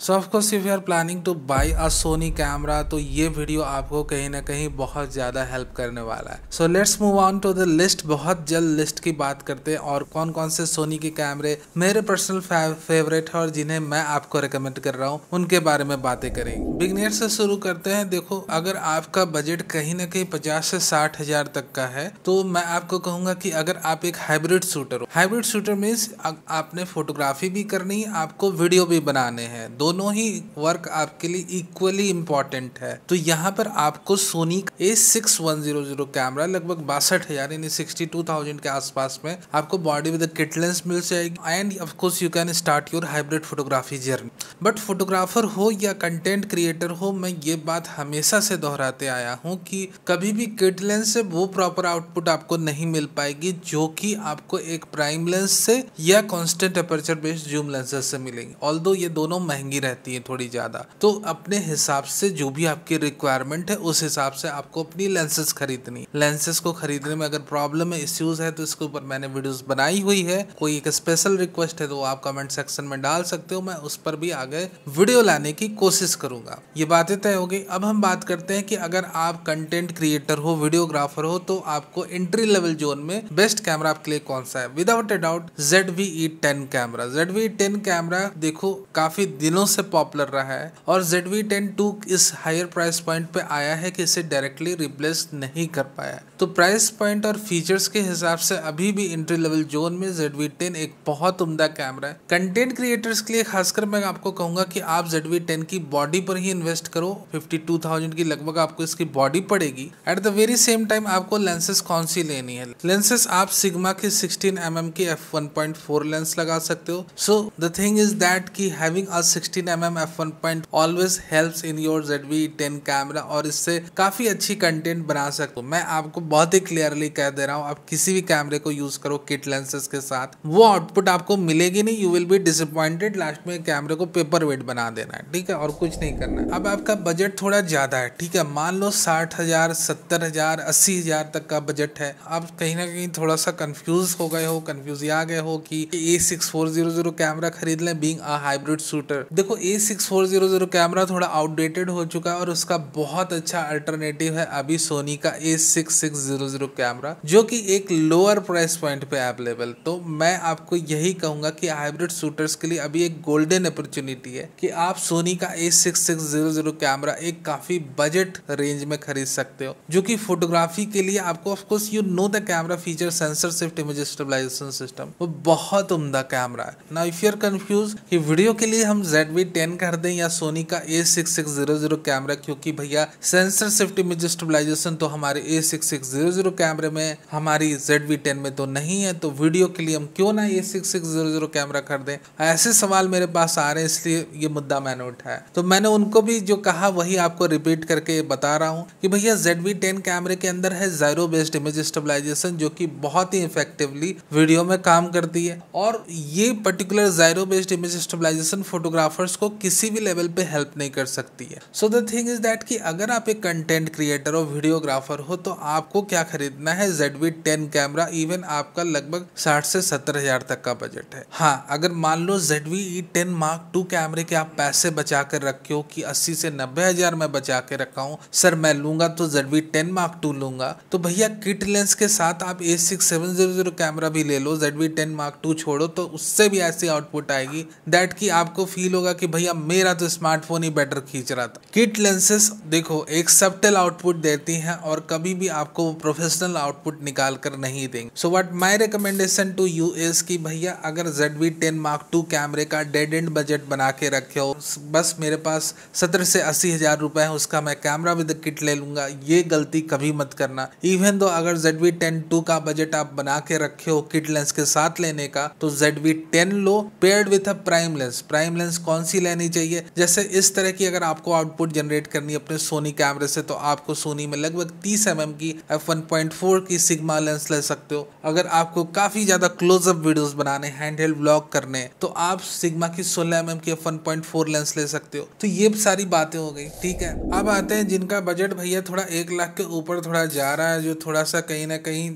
So of course if you are planning to buy a Sony camera तो ये video आपको कहीं ना कहीं बहुत ज़्यादा हेल्प करने वाला है। So let's move on to the list. बहुत जल्द लिस्ट की बात करते हैं और कौन कौन से सोनी के कैमरे मेरे पर्सनल फेवरेट है और जिन्हें मैं आपको रिकमेंड कर रहा हूँ उनके बारे में बातें करेंगे। बिगनियर से शुरू करते हैं। देखो, अगर आपका बजट कहीं ना कहीं 50 से 60 हजार तक का है तो मैं आपको कहूंगा कि अगर आप एक हाइब्रिड शूटर हो, हाइब्रिड शूटर मीन्स आपने फोटोग्राफी भी करनी है, आपको वीडियो भी बनाने हैं, दोनों ही वर्क आपके लिए इक्वली इम्पोर्टेंट है, तो यहाँ पर आपको सोनी A6100 कैमरा लगभग 62,000 यानी 62,000 के आसपास में आपको बॉडी विद किट लेंस मिल जाएगी end of course you can start your hybrid photography journey. But photographer हो या कंटेंट क्रिएटर हो, मैं ये बात हमेशा से दोहराते आया हूँ कि कभी भी किट लेंस से वो प्रॉपर आउटपुट आपको नहीं मिल पाएगी जो कि आपको एक प्राइम लेंस से या constant aperture based zoom lenses से मिलेंगी। ऑल्दो ये दोनों महंगी रहती है थोड़ी ज्यादा, तो अपने हिसाब से जो भी आपकी रिक्वायरमेंट है उस हिसाब से आपको अपनी लेंसेज खरीदनी। लेंसेज को खरीदने में अगर प्रॉब्लम है, इश्यूज है, तो इसके ऊपर मैंने वीडियोस बनाई हुई है। कोई एक स्पेशल रिक्वेस्ट है तो आप कमेंट सेक्शन में डाल सकते हो, मैं उस पर भी आगे वीडियो लाने की कोशिश करूंगा। ये बातें तय हो गई। अब हम बात करते हैं कि अगर आप कंटेंट क्रिएटर हो, वीडियोग्राफर हो, तो आपको एंट्री लेवल जोन में बेस्ट कैमरा आपके लिए कौन सा है? Without a doubt ZV-E10 camera. ZV-E10 camera देखो काफी दिनों से पॉपुलर रहा है और ZV-10-2 इस हायर प्राइस पॉइंट पे आया है कि इसे डायरेक्टली रिप्लेस नहीं कर पाया। तो प्राइस पॉइंट और फीचर्स के हिसाब से अभी भी एंट्री लेवल जोन में ZV-10 एक बहुत उम्दा कैमरा है। कंटेंट क्रिएटर्स के लिए खासकर मैं आपको कहूंगा कि आप ZV-10 की बॉडी पर ही इन्वेस्ट करो। 52,000 की लगभग आपको इसकी बॉडी पड़ेगी। At the very same time आपको लेंसेज कौन सी लेनी है? लेंसेज आप सिग्मा की 16mm की f1.4 लेंस लगा सकते हो। So the thing is that कि having a 16mm f1. Always helps in your ZV-10 camera और इससे काफी अच्छी कंटेंट बना सकते हो। मैं आपको बहुत ही क्लियरली कह दे रहा हूँ, आप किसी भी कैमरे को यूज करो किट लेंसेज के साथ, वो आउटपुट आपको मिलेगी नहीं। You will be disappointed. Last में कैमरे को पेपर वेट बना देना है, ठीक है, और कुछ नहीं करना है। अब आपका बजट थोड़ा ज्यादा है, ठीक है, मान लो 60,000, 70,000, 80,000 तक का बजट है। आप कहीं ना कहीं थोड़ा सा कंफ्यूज हो गए हो, कंफ्यूज आ गए हो कि A6400 कैमरा खरीद लें बीइंग अ हाइब्रिड शूटर। देखो, A6400 कैमरा थोड़ा आउटडेटेड हो चुका है और उसका बहुत अच्छा अल्टरनेटिव है अभी सोनी का A6600 कैमरा, जो कि एक लोअर प्राइस पॉइंट पे अवेलेबल। तो मैं आपको यही कहूंगा कि हाइब्रिड शूटर्स के लिए अभी एक गोल्डन अपॉर्चुनिटी है कि आप सोनी का A6600 कैमरा एक काफी बजट रेंज में खरीद सकते हो, जो कि फोटोग्राफी के लिए आपको of course you know the camera feature sensor shift image stabilisation system, वो बहुत उम्दा कैमरा है। Now if you are confused कि वीडियो के लिए हम ZV-10 कर दें या सोनी का A6600 कैमरा, क्योंकि भैया सेंसर शिफ्ट इमेज स्टेबलाइजेशन तो हमारे A6600 कैमरे में, हमारी ZV-10 में तो नहीं है, तो वीडियो के लिए हम क्यों ना A6600 कैमरा कर दें? ऐसे सवाल मेरे पास आ रहे हैं, इसलिए ये मुद्दा मैंने उठाया। तो मैंने उनको भी जो कहा वही आपको रिपीट करके बता रहा हूँ कि भैया ZV-10 कैमरे के अंदर है जायरो बेस्ड इमेज स्टेबलाइजेशन, जो कि बहुत ही इफेक्टिवली वीडियो में काम करती है। और ये particular gyro based image stabilization photographers को किसी भी लेवल पे हेल्प नहीं कर सकती है। सो द थिंग इज दैट कि अगर आप एक कंटेंट क्रिएटर और वीडियोग्राफर हो तो आपको क्या खरीदना है? ZV-10 camera. इवन आपका लगभग 60 से 70,000 तक का बजट है। हाँ, अगर मान लो ZV-E10 Mark II कैमरे के आप पैसे बचा कर रखे हो कि 80 से 90,000 मैं बचा के रखा हूँ सर, मैं लूंगा तो ZV-10 Mark II लूंगा, तो भैया किट लेंस के साथ आप A6700 कैमरा भी ले लो। ZV-10 Mark II छोड़ो तो उससे भी ऐसी आउटपुट आएगी दैट कि आपको फील होगा कि भैया मेरा तो स्मार्टफोन ही बेटर खींच रहा था। किट लेंसेस देखो एक सबटल आउटपुट देती हैं और कभी भी आपको प्रोफेशनल आउटपुट निकाल कर नहीं देंगे। So what my recommendation to you is कि भैया अगर ZV-10 Mark II कैमरे का डेड एंड बजट बना के रखे हो, बस मेरे पास 70 से 80,000 रुपए है, उसका मैं कैमरा विद किट ले लूंगा, ये गलती कभी मत करना। इवन दो अगर ZV-10-2 का बजट आप बना के रखे हो किट लेंस के साथ लेने का, तो ZV-10 low paired with a prime lens. Prime lens कौन सी लेनी चाहिए? जैसे इस तरह की अगर आपको आउटपुट जनरेट करनी है अपने सोनी कैमरे से, तो आपको सोनी में लगभग 30mm की f1.4 की सिग्मा लेंस ले सकते हो। अगर आपको काफी ज्यादा क्लोजअप वीडियोस बनाने, हैंडहेल्ड व्लॉग करने, तो आप सिग्मा की 16mm की f1.4 लेंस ले सकते हो। तो ये सारी बातें हो गई, ठीक है। अब आते हैं जिनका बजट भैया थोड़ा 1 लाख के ऊपर थोड़ा जा रहा है, जो थोड़ा सा कहीं ना कहीं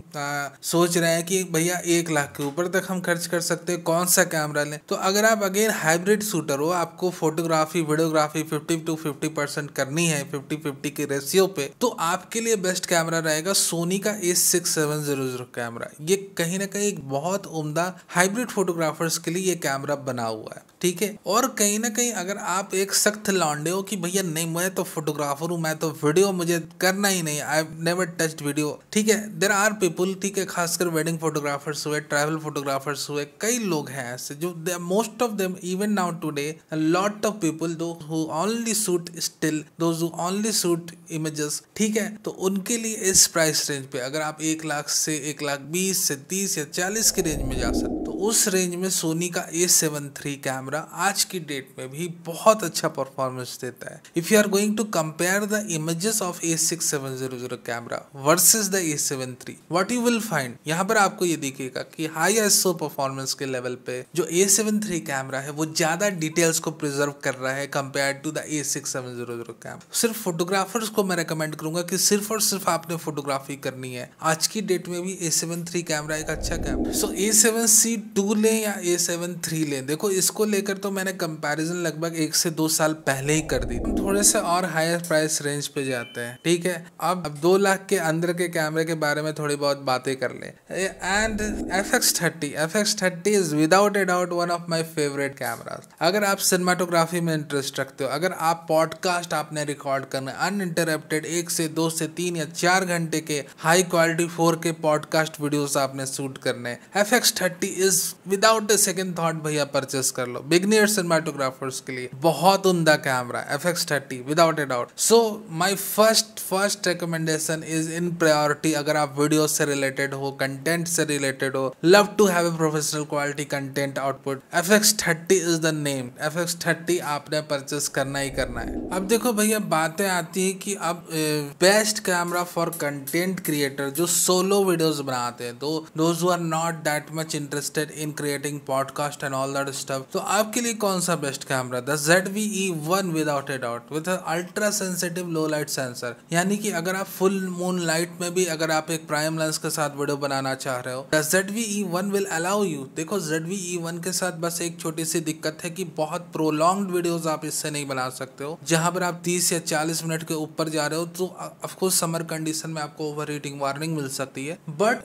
सोच रहे हैं कि भैया 1 लाख के ऊपर तक हम खर्च कर सकते हैं, कौन सा कैमरा लें। तो अगर आप अगेन हाइब्रिड शूटर हो, आपको फोटोग्राफी वीडियोग्राफी 50-50% करनी है 50-50 के रेशियो पे, तो आपके लिए बेस्ट कैमरा रहेगा सोनी का A6700 कैमरा। ये कहीं ना कहीं एक बहुत उम्दा हाइब्रिड फोटोग्राफर्स के लिए ये कैमरा बना हुआ है, ठीक है। और कहीं ना कहीं अगर आप एक सख्त लौंडे हो कि भैया नहीं मैं तो फोटोग्राफर हूँ, मैं तो वीडियो मुझे करना ही नहीं, आई नेवर टच्ड वीडियो, ठीक है। देयर आर पीपल, ठीक है, खासकर वेडिंग फोटोग्राफर्स हुए, ट्रैवल फोटोग्राफर्स हुए, कई लोग हैं ऐसे जो most of them even now today a lot of people who only shoot still, those who only shoot images, ठीक है। तो उनके लिए इस प्राइस रेंज पे अगर आप 1 लाख से 1,20,000 से 30 या 40 की रेंज में जा सकते, तो उस रेंज में सोनी का A73 कैमरा आज की डेट में भी बहुत अच्छा परफॉर्मेंस देता है। If you are going to compare the images of A6700 camera versus the A73, what you will find, यहाँ पर आपको ये दिखेगा कि हाई ISO परफॉर्मेंस के लेवल पे जो A73 कैमरा है वो ज्यादा डिटेल्स को प्रिजर्व कर रहा है compare to the A6700 camera. सिर्फ फोटोग्राफर्स को मैं रेकमेंड करूंगा कि सिर्फ और सिर्फ आपने फोटोग्राफी करनी है, आज की डेट में भी A73 कैमरा एक अच्छा कैमरा। सो A7C2 लें या A73 लें, देखो इसको लेकर तो मैंने कंपैरिजन लगभग 1 से 2 साल पहले ही कर दी। हम थोड़े से और हायर प्राइस रेंज पे जाते हैं, ठीक है। अब 2 लाख के अंदर के कैमरे के बारे में थोड़ी बहुत बातें कर ले। And FX30 is without a doubt one of my favourite cameras. अगर आप सिनेमाटोग्राफी में इंटरेस्ट रखते हो, अगर आप पॉडकास्ट आपने रिकॉर्ड करना है अनइंटरप्टेड 1 से 2 से 3 या 4 घंटे के high quality 4K podcast videos आपने शूट करने हैं, FX30 is without A second thought भैया परचेस कर लो। बिगनियर सिनेमाटोग्राफर्स के लिए बहुत उम्दा camera FX30 without a doubt. So my first recommendation is in priority, अगर आप वीडियो से रिलेटेड हो, कंटेंट से रिलेटेड हो, love to have a professional quality content output, FX30 is the name. FX30 आपने परचेस करना ही करना है। अब देखो भैया बातें आती है कि अब best camera for content creator जो सोलो वीडियोस बनाते हैं, those who are not that much interested in creating podcast and all that stuff, तो आपके लिए कौन सा best camera? The ZV-E1 without a doubt with ultra sensitive low light sensor. यानी कि अगर आप फुल मून लाइट में भी अगर आप एक प्राइम लेंस के साथ वीडियो बनाना चाह रहे हो, the ZV-E1 will allow you. देखो ZV-E1 के साथ बस एक छोटी सी दिक्कत है कि बहुत प्रोलॉन्ग्ड वीडियोस आप इससे नहीं बना सकते हो। जहां पर आप 30 या 40 मिनट के ऊपर जा रहे हो तो ऑफ कोर्स समर कंडीशन में आपको ओवरहीटिंग वार्निंग मिल सकती है। But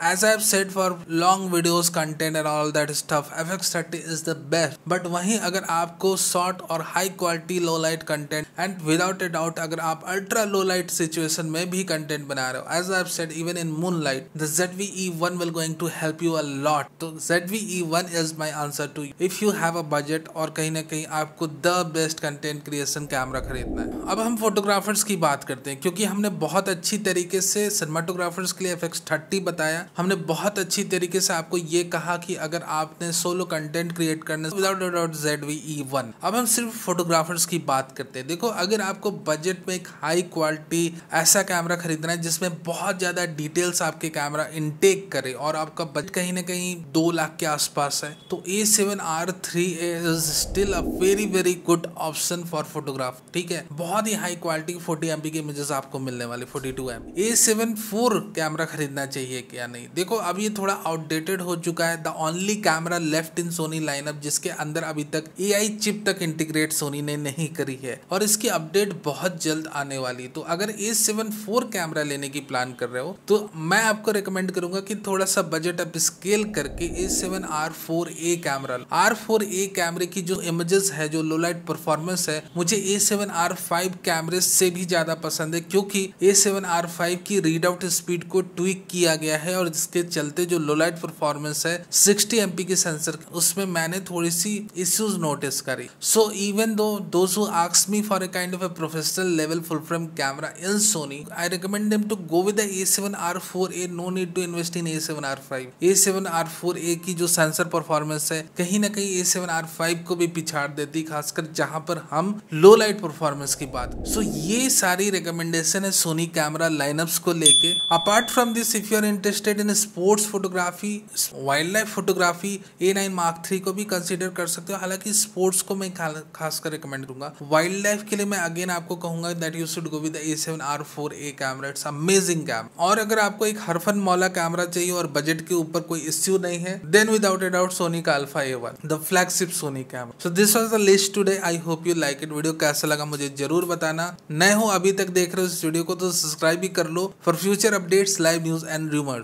as I have said for long videos content and all that stuff, FX30 is the best. But वहीं अगर आपको शॉर्ट और high quality low light content and without a doubt अगर आप अल्ट्रा लो लाइट सिचुएशन में भी content बना रहे हो, as I have said even in moon light, the ZV-E1 will going to help you a lot. तो ZV-E1 is my answer to you if you have a budget और कहीं ना कहीं आपको the best content creation camera खरीदना है। अब हम फोटोग्राफर्स की बात करते हैं, क्योंकि हमने बहुत अच्छी तरीके से सिनेमाटोग्राफर्स के लिए FX30 बताया, हमने बहुत अच्छी तरीके से आपको ये कहा कि अगर आपने सोलो कंटेंट क्रिएट करना विदाउट डाउट ZV-E1। अब हम सिर्फ फोटोग्राफर्स की बात करते हैं। देखो अगर आपको बजट में एक हाई क्वालिटी ऐसा कैमरा खरीदना है जिसमें बहुत ज्यादा डिटेल्स आपके कैमरा इनटेक करे और आपका बजट कहीं ना कहीं 2 लाख के आसपास है, तो A7R3A is still a very very good option for photograph, ठीक है। बहुत ही हाई क्वालिटी 40 MP की इमेजेस आपको मिलने वाली, 42 MP। A7 IV कैमरा खरीदना चाहिए क्या नहीं? देखो अब ये थोड़ा आउटडेटेड हो चुका है। The only camera left in Sony lineup जिसके अंदर अभी तक AI चिप तक इंटीग्रेट सोनी ने नहीं करी है और इसकी अपडेट बहुत जल्द आने वाली। तो अगर A7 IV कैमरा लेने की प्लान कर रहे हो तो मैं आपको रिकमेंड करूंगा कि थोड़ा सा बजट अप स्केल करके A7R4A कैमरा। R4A कैमरे की जो इमेजेस है, जो लो लाइट परफॉर्मेंस है, मुझे A7R5 कैमरे से भी ज्यादा पसंद है, क्योंकि A7R5 की रीड आउट स्पीड को ट्विक किया गया है और जिसके चलते जो लो लाइट परफॉर्मेंस है 60 MP की सेंसर, उसमें मैंने थोड़ी सी इश्यूज नोटिस करी। So even though those who ask me for a kind of a professional level full frame camera in Sony, I recommend them to go with the A7R4A, no need to invest in A7R5। A7R4A की जो sensor performance है कहीं ना कहीं A7R5 को भी पिछाड़ देती, खासकर जहां पर हम लो लाइट परफॉर्मेंस की बात। सो ये सारी रिकमेंडेशन है सोनी कैमरा लाइनअप्स को लेके। Apart from this, if you are interested in sports photography, wildlife photography A9 Mark III को भी कंसीडर कर सकते हो। हालांकि स्पोर्ट्स को मैं खासकर रिकमेंड दूंगा। वाइल्ड लाइफ के लिए मैं अगेन आपको कहूंगा that you should go with A7R4A camera, it's amazing cam. और अगर आपको एक हरफन मौला कैमरा चाहिए और बजट के ऊपर कोई इश्यू नहीं है, then without a doubt Sony का alpha A1, the flagship Sony camera. So this was the list today. I hope you like it. Video कैसा लगा मुझे जरूर बताना। नए हो अभी तक देख रहे हो इस वीडियो को तो सब्सक्राइब भी कर लो for future updates, live news and rumours.